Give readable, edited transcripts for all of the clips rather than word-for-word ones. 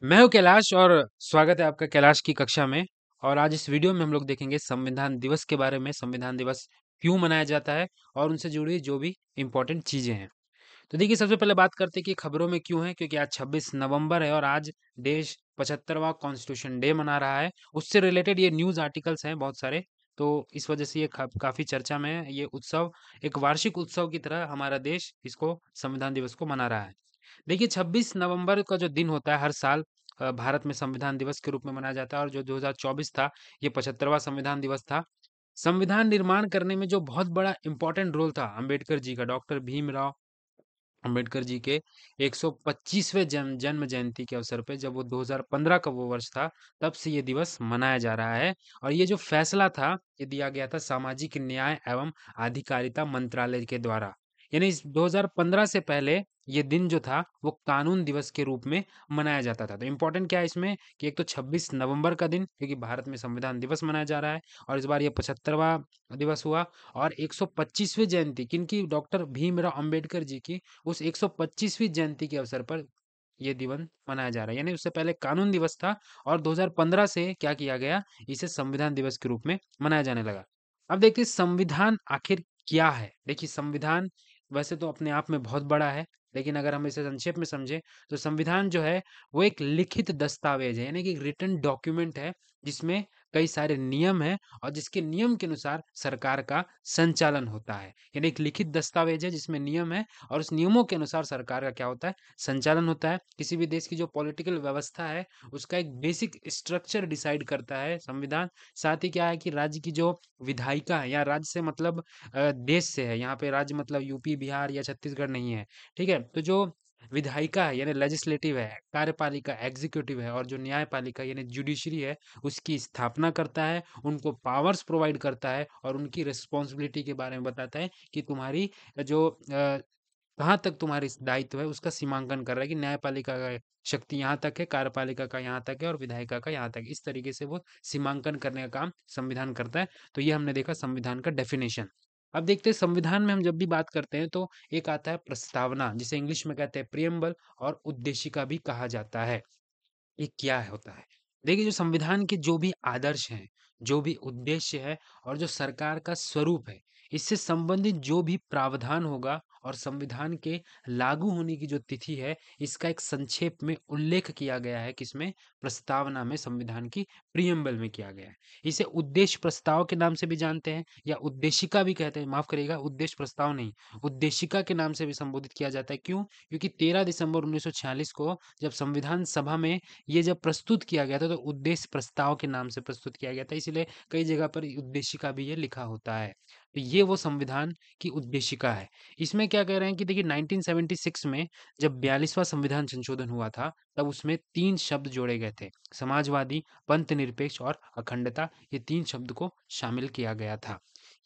मैं हूँ कैलाश और स्वागत है आपका कैलाश की कक्षा में। और आज इस वीडियो में हम लोग देखेंगे संविधान दिवस के बारे में। संविधान दिवस क्यों मनाया जाता है और उनसे जुड़ी जो भी इम्पोर्टेंट चीजें हैं। तो देखिए, सबसे पहले बात करते हैं कि खबरों में क्यों है, क्योंकि आज 26 नवंबर है और आज देश 75वां कॉन्स्टिट्यूशन डे मना रहा है। उससे रिलेटेड ये न्यूज आर्टिकल्स हैं बहुत सारे। तो इस वजह से ये काफी चर्चा में है। ये उत्सव एक वार्षिक उत्सव की तरह हमारा देश इसको संविधान दिवस को मना रहा है। देखिए, 26 नवंबर का जो दिन होता है हर साल भारत में संविधान दिवस के रूप में मनाया जाता है। और जो 2024 था, ये 75वां संविधान दिवस था। संविधान निर्माण करने में जो बहुत बड़ा इम्पोर्टेंट रोल था अंबेडकर जी का, डॉक्टर भीमराव अंबेडकर जी के 125वें जन्म जयंती के अवसर पे, जब वो 2015 का वो वर्ष था, तब से ये दिवस मनाया जा रहा है। और ये जो फैसला था, ये दिया गया था सामाजिक न्याय एवं अधिकारिता मंत्रालय के द्वारा। यानी इस 2015 से पहले ये दिन जो था वो कानून दिवस के रूप में मनाया जाता था। तो इम्पोर्टेंट क्या है इसमें कि एक तो 26 नवंबर का दिन, क्योंकि भारत में संविधान दिवस मनाया जा रहा है, और इस बार ये 75वां दिवस हुआ। और 125वीं जयंती किनकी? डॉक्टर भीमराव अंबेडकर जी की। उस 125वीं जयंती के अवसर पर ये दिवस मनाया जा रहा है। यानी उससे पहले कानून दिवस था और 2015 से क्या किया गया, इसे संविधान दिवस के रूप में मनाया जाने लगा। अब देखिए, संविधान आखिर क्या है। देखिए, संविधान वैसे तो अपने आप में बहुत बड़ा है, लेकिन अगर हम इसे संक्षेप में समझें तो संविधान जो है वो एक लिखित दस्तावेज है, यानी कि रिटन डॉक्यूमेंट है, जिसमें कई सारे नियम हैं और जिसके नियम के अनुसार सरकार का संचालन होता है। यानी एक लिखित दस्तावेज है जिसमें नियम है और उस नियमों के अनुसार सरकार का क्या होता है, संचालन होता है। किसी भी देश की जो पॉलिटिकल व्यवस्था है उसका एक बेसिक स्ट्रक्चर डिसाइड करता है संविधान। साथ ही क्या है कि राज्य की जो विधायिका है, या राज्य से मतलब देश से है, यहाँ पे राज्य मतलब यूपी बिहार या छत्तीसगढ़ नहीं है। ठीक है, तो जो विधायिका है यानी लेजिस्लेटिव है, कार्यपालिका एग्जीक्यूटिव है, और जो न्यायपालिका यानी जुडिशरी है, उसकी स्थापना करता है, उनको पावर्स प्रोवाइड करता है और उनकी रिस्पॉन्सिबिलिटी के बारे में बताता है कि तुम्हारी जो कहाँ तक तुम्हारी दायित्व है उसका सीमांकन कर रहा है, कि न्यायपालिका का शक्ति यहाँ तक है, कार्यपालिका का यहाँ तक है और विधायिका का यहाँ तक है। इस तरीके से वो सीमांकन करने का काम संविधान करता है। तो ये हमने देखा संविधान का डेफिनेशन। अब देखते हैं संविधान में हम जब भी बात करते हैं तो एक आता है प्रस्तावना, जिसे इंग्लिश में कहते हैं प्रियम्बल और उद्देशिका भी कहा जाता है। ये क्या होता है? देखिए, जो संविधान के जो भी आदर्श हैं, जो भी उद्देश्य है और जो सरकार का स्वरूप है, इससे संबंधित जो भी प्रावधान होगा और संविधान के लागू होने की जो तिथि है, इसका एक संक्षेप में उल्लेख किया गया है। किसमें? प्रस्तावना में, संविधान की प्रियम्बल में किया गया है। इसे उद्देश्य प्रस्ताव के नाम से भी जानते हैं या उद्देशिका भी कहते हैं। माफ करिएगा, उद्देश्य प्रस्ताव नहीं, उद्देशिका के नाम से भी संबोधित किया जाता है। क्यों? क्योंकि 13 दिसंबर 1946 को जब संविधान सभा में ये जब प्रस्तुत किया गया था, तो उद्देश्य प्रस्ताव के नाम से प्रस्तुत किया गया था, इसलिए कई जगह पर उद्देशिका भी ये लिखा होता है। तो ये वो संविधान की उद्देशिका है। इसमें क्या कह रहे हैं कि देखिए, 1976 में जब 42वां संविधान संशोधन हुआ था, तब उसमें 3 शब्द जोड़े गए थे: समाजवादी, पंथ निरपेक्ष और अखंडता। ये 3 शब्द को शामिल किया गया था।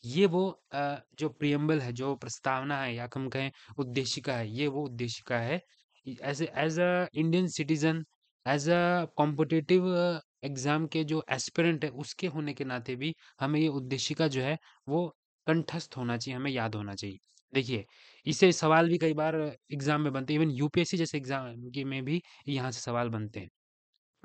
ये वो जो प्रियम्बल है, जो प्रस्तावना है, या हम कहें उद्देशिका है, ये वो उद्देशिका है। As a Indian citizen, as a competitive exam के जो एस्पिरेंट है, उसके होने के नाते भी हमें ये उद्देशिका जो है वो कंठस्थ होना चाहिए, हमें याद होना चाहिए। देखिए, इससे सवाल भी कई बार एग्जाम में बनते हैं, इवन यूपीएससी जैसे एग्जाम के में भी यहाँ से सवाल बनते हैं।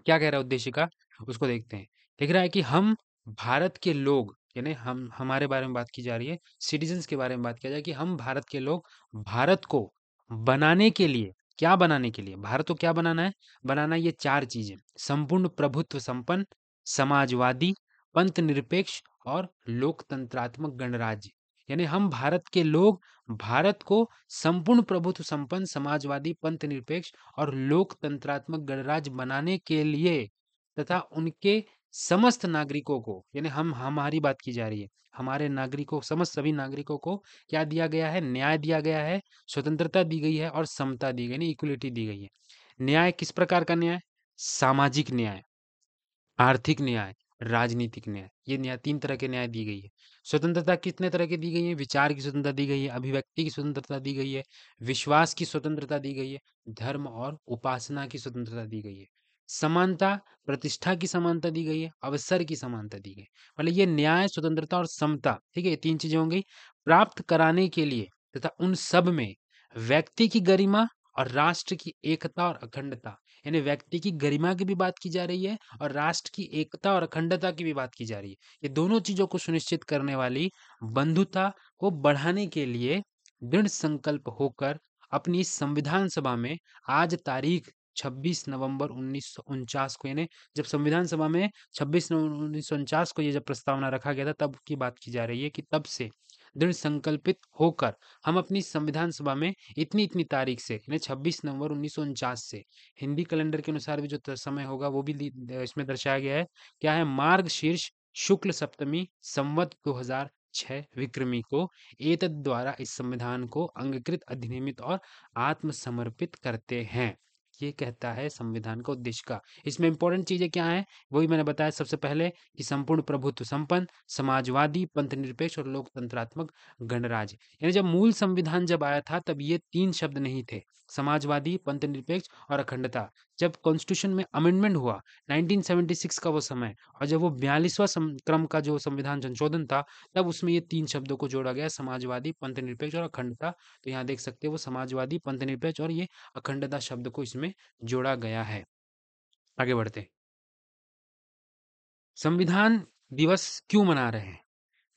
क्या कह रहा है उद्देशिका, उसको देखते हैं। लिख रहा है कि हम भारत के लोग, यानी हम, हमारे बारे में बात की जा रही है, सिटीजन्स के बारे में बात किया जाए कि हम भारत के लोग भारत को बनाने के लिए, क्या बनाने के लिए, भारत को क्या बनाना है? बनाना ये 4 चीजें: संपूर्ण प्रभुत्व संपन्न, समाजवादी, पंथ निरपेक्ष और लोकतंत्रात्मक गणराज्य। यानी हम भारत के लोग भारत को संपूर्ण प्रभुत्व संपन्न, समाजवादी, पंथ निरपेक्ष और लोकतंत्रात्मक गणराज्य बनाने के लिए, तथा उनके समस्त नागरिकों को, यानी हम, हमारी बात की जा रही है, हमारे नागरिकों, समस्त सभी नागरिकों को क्या दिया गया है? न्याय दिया गया है, स्वतंत्रता दी गई है और समता दी गई, यानी इक्वलिटी दी गई है। न्याय किस प्रकार का न्याय? सामाजिक न्याय, आर्थिक न्याय, राजनीतिक न्याय। ये न्याय, 3 तरह के न्याय दी गई है। स्वतंत्रता कितने तरह की दी गई है? विचार की स्वतंत्रता दी गई है, अभिव्यक्ति की स्वतंत्रता दी गई है, विश्वास की स्वतंत्रता दी गई है, धर्म और उपासना की स्वतंत्रता दी गई है। समानता, प्रतिष्ठा की समानता दी गई है, अवसर की समानता दी गई है। मतलब ये न्याय, स्वतंत्रता और समता, ठीक है, ये 3 चीजें हो गई, प्राप्त कराने के लिए, तथा उन सब में व्यक्ति की गरिमा और राष्ट्र की एकता और अखंडता, यानी व्यक्ति की गरिमा की भी बात की जा रही है और राष्ट्र की एकता और अखंडता की भी बात की जा रही है। ये दोनों चीजों को सुनिश्चित करने वाली बंधुता को बढ़ाने के लिए दृढ़ संकल्प होकर अपनी इस संविधान सभा में आज तारीख 26 नवंबर 1949 को, यानी जब संविधान सभा में 26 नवंबर 1949 को ये जब प्रस्तावना रखा गया था, तब की बात की जा रही है कि तब से दृढ़ संकल्पित होकर हम अपनी संविधान सभा में इतनी इतनी तारीख से, यानी 26 नवंबर 1949 से, हिंदी कैलेंडर के अनुसार भी जो समय होगा वो भी इसमें दर्शाया गया है। क्या है? मार्ग शीर्ष शुक्ल सप्तमी संवत 2006 विक्रमी को एतद द्वारा इस संविधान को अंगीकृत, अधिनियमित और आत्मसमर्पित करते हैं। ये कहता है संविधान का उद्देश्य का। इसमें इंपॉर्टेंट चीजें क्या हैं? वही मैंने बताया सबसे पहले कि संपूर्ण प्रभुत्व संपन्न, समाजवादी, पंथ निरपेक्ष और लोकतंत्रात्मक गणराज्य। यानी जब मूल संविधान जब आया था तब ये तीन शब्द नहीं थे, समाजवादी, पंथ निरपेक्ष और अखंडता। जब कॉन्स्टिट्यूशन में अमेंडमेंट हुआ 1976 का वो समय, और जब वो 42वां क्रम का जो संविधान संशोधन था, तब उसमें ये तीन शब्दों को जोड़ा गया, समाजवादी, पंथ निरपेक्ष और अखंडता। तो यहाँ देख सकते हो वो समाजवादी, पंथ निरपेक्ष और ये अखंडता शब्द को इसमें जोड़ा गया है। आगे बढ़ते हैं। संविधान दिवस क्यों मना रहे हैं?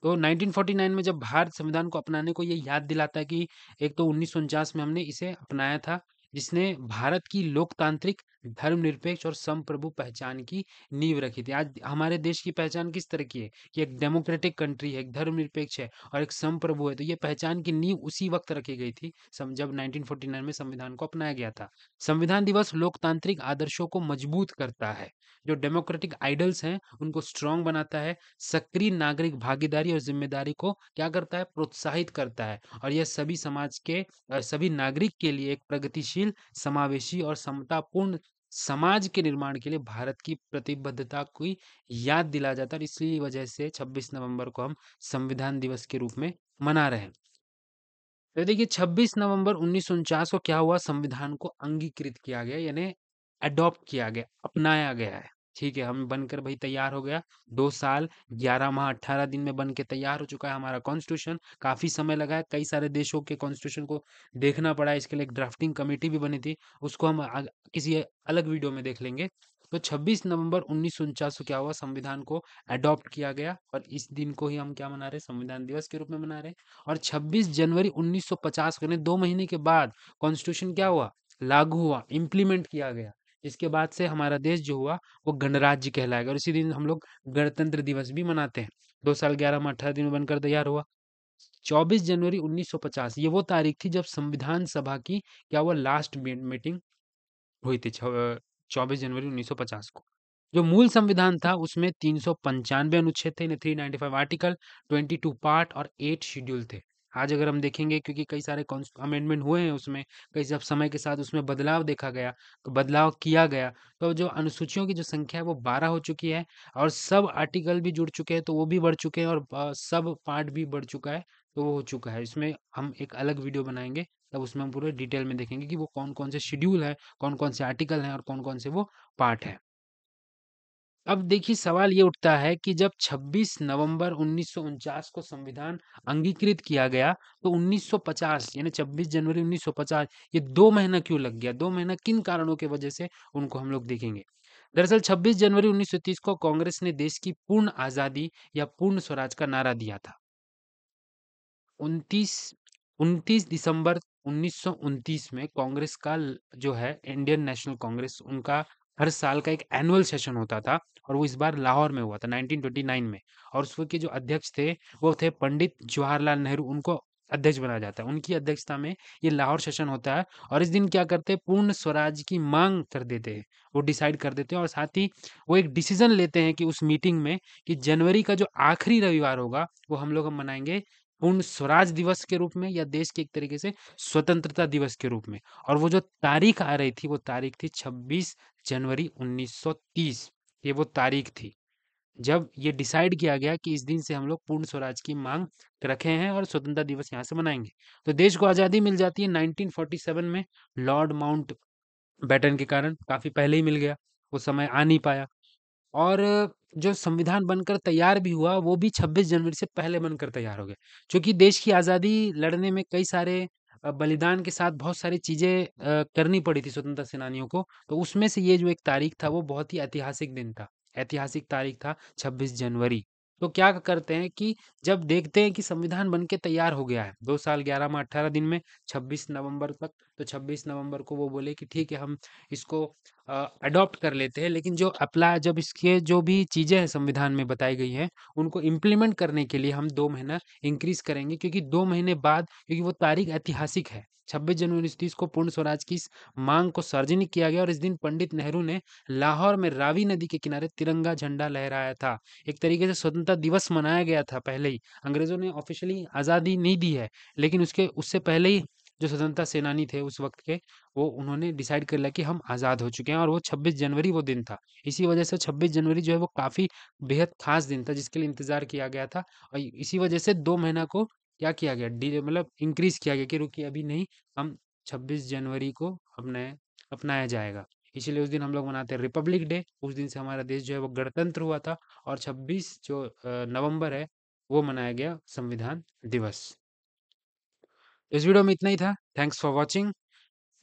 तो 1949 में जब भारत संविधान को अपनाने को ये याद दिलाता है कि एक तो 1949 में हमने इसे अपनाया था, जिसने भारत की लोकतांत्रिक, धर्मनिरपेक्ष और संप्रभु पहचान की नींव रखी थी। आज हमारे देश की पहचान किस तरह की है कि एक डेमोक्रेटिक कंट्री है, एक धर्मनिरपेक्ष है और एक संप्रभु है। तो ये पहचान की नींव उसी वक्त रखी गई थी जब 1949 में संविधान को अपनाया गया था। संविधान दिवस लोकतांत्रिक आदर्शों को मजबूत करता है, जो डेमोक्रेटिक आइडल्स हैं उनको स्ट्रांग बनाता है, सक्रिय नागरिक भागीदारी और जिम्मेदारी को क्या करता है? प्रोत्साहित करता है। और यह सभी समाज के सभी नागरिक के लिए एक प्रगतिशील, समावेशी और समतापूर्ण समाज के निर्माण के लिए भारत की प्रतिबद्धता की याद दिलाया जाता है। और इसी वजह से 26 नवंबर को हम संविधान दिवस के रूप में मना रहे हैं। तो देखिए 26 नवंबर 1949 को क्या हुआ? संविधान को अंगीकृत किया गया, यानी अडॉप्ट किया गया, अपनाया गया है। ठीक है, हम बनकर भाई तैयार हो गया। 2 साल 11 माह 18 दिन में बन के तैयार हो चुका है हमारा कॉन्स्टिट्यूशन। काफी समय लगा है, कई सारे देशों के कॉन्स्टिट्यूशन को देखना पड़ा, इसके लिए एक ड्राफ्टिंग कमेटी भी बनी थी, उसको हम किसी अलग वीडियो में देख लेंगे। तो 26 नवंबर 1949 को क्या हुआ? संविधान को अडॉप्ट किया गया और इस दिन को ही हम क्या मना रहे हैं? संविधान दिवस के रूप में मना रहे हैं। और 26 जनवरी 1950 को, यानी 2 महीने के बाद कॉन्स्टिट्यूशन क्या हुआ? लागू हुआ, इम्प्लीमेंट किया गया। इसके बाद से हमारा देश जो हुआ वो गणराज्य कहलाएगा और इसी दिन हम लोग गणतंत्र दिवस भी मनाते हैं। 2 साल 11 माह 18 दिन में बनकर तैयार हुआ। 24 जनवरी 1950 ये वो तारीख थी जब संविधान सभा की क्या हुआ? लास्ट मीटिंग हुई थी 24 जनवरी 1950 को। जो मूल संविधान था उसमें 395 अनुच्छेद थे, 395 आर्टिकल, 22 पार्ट और 8 शेड्यूल थे। आज अगर हम देखेंगे, क्योंकि कई सारे अमेंडमेंट हुए हैं उसमें, कई सब समय के साथ उसमें बदलाव देखा गया, तो बदलाव किया गया, तो जो अनुसूचियों की जो संख्या है वो 12 हो चुकी है और सब आर्टिकल भी जुड़ चुके हैं, तो वो भी बढ़ चुके हैं और सब पार्ट भी बढ़ चुका है, तो वो हो चुका है। इसमें हम एक अलग वीडियो बनाएंगे, तब उसमें हम पूरे डिटेल में देखेंगे कि वो कौन कौन से शेड्यूल है, कौन कौन से आर्टिकल हैं और कौन कौन से वो पार्ट है। अब देखिए सवाल ये उठता है कि जब 26 नवंबर 1949 को संविधान अंगीकृत किया गया, तो 1950 यानी 26 जनवरी 1950 ये 2 महीना क्यों लग गया? 2 महीना किन कारणों की वजह से, उनको हम लोग देखेंगे। दरअसल 26 जनवरी 1930 को कांग्रेस ने देश की पूर्ण आजादी या पूर्ण स्वराज का नारा दिया था। 29 29 दिसंबर 1929 में कांग्रेस का जो है इंडियन नेशनल कांग्रेस, उनका हर साल का एक एनुअल सेशन होता था और वो इस बार लाहौर में हुआ था 1929 में। और उस वक्त के जो अध्यक्ष थे वो थे पंडित जवाहरलाल नेहरू, उनको अध्यक्ष बनाया जाता है। उनकी अध्यक्षता में ये लाहौर सेशन होता है और इस दिन क्या करते हैं? पूर्ण स्वराज की मांग कर देते हैं, वो डिसाइड कर देते हैं और साथ ही वो एक डिसीजन लेते हैं कि उस मीटिंग में कि जनवरी का जो आखिरी रविवार होगा वो हम मनाएंगे पूर्ण स्वराज दिवस के रूप में या देश के एक तरीके से स्वतंत्रता दिवस के रूप में। और वो जो तारीख आ रही थी वो तारीख थी 26 जनवरी 1930। ये वो तारीख थी जब ये डिसाइड किया गया कि इस दिन से हम लोग पूर्ण स्वराज की मांग रखे हैं और स्वतंत्रता दिवस यहाँ से मनाएंगे। तो देश को आज़ादी मिल जाती है 1947 में, लॉर्ड माउंट बैटन के कारण। काफी पहले ही मिल गया, वो समय आ नहीं पाया। और जो संविधान बनकर तैयार भी हुआ वो भी 26 जनवरी से पहले बनकर तैयार हो गया, क्योंकि देश की आज़ादी लड़ने में कई सारे बलिदान के साथ बहुत सारी चीज़ें करनी पड़ी थी स्वतंत्रता सेनानियों को, तो उसमें से ये जो एक तारीख था वो बहुत ही ऐतिहासिक दिन था। ऐतिहासिक तारीख था 26 जनवरी। तो क्या करते हैं कि जब देखते हैं कि संविधान बन के तैयार हो गया है, 2 साल 11 माह 18 दिन में 26 नवंबर तक, तो 26 नवंबर को वो बोले कि ठीक है हम इसको अडॉप्ट कर लेते हैं, लेकिन जो अप्लाई जब इसके जो भी चीज़ें हैं संविधान में बताई गई हैं, उनको इम्प्लीमेंट करने के लिए हम 2 महीना इंक्रीज़ करेंगे, क्योंकि 2 महीने बाद, क्योंकि वो तारीख ऐतिहासिक है। 26 जनवरी 1930 को पूर्ण स्वराज की इस मांग को सार्वजनिक किया गया और इस दिन पंडित नेहरू ने लाहौर में रावी नदी के किनारे तिरंगा झंडा लहराया था। एक तरीके से स्वतंत्रता दिवस मनाया गया था पहले ही। अंग्रेज़ों ने ऑफ़िशियली आज़ादी नहीं दी है, लेकिन उसके उससे पहले ही जो स्वतंत्रता सेनानी थे उस वक़्त के, वो उन्होंने डिसाइड कर लिया कि हम आज़ाद हो चुके हैं, और वो 26 जनवरी वो दिन था। इसी वजह से 26 जनवरी जो है वो काफ़ी बेहद ख़ास दिन था, जिसके लिए इंतज़ार किया गया था, और इसी वजह से 2 महीना को क्या किया गया, मतलब इंक्रीज़ किया गया कि रुकिए अभी नहीं, हम 26 जनवरी को अपनाया जाएगा। इसीलिए उस दिन हम लोग मनाते हैं रिपब्लिक डे। उस दिन से हमारा देश जो है वो गणतंत्र हुआ था, और 26 जो नवंबर है, वो मनाया गया संविधान दिवस। इस वीडियो में इतना ही था। Thanks for watching.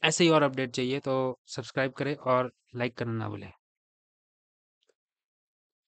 ऐसे ही और अपडेट चाहिए तो सब्सक्राइब करें और लाइक करना ना भूलें।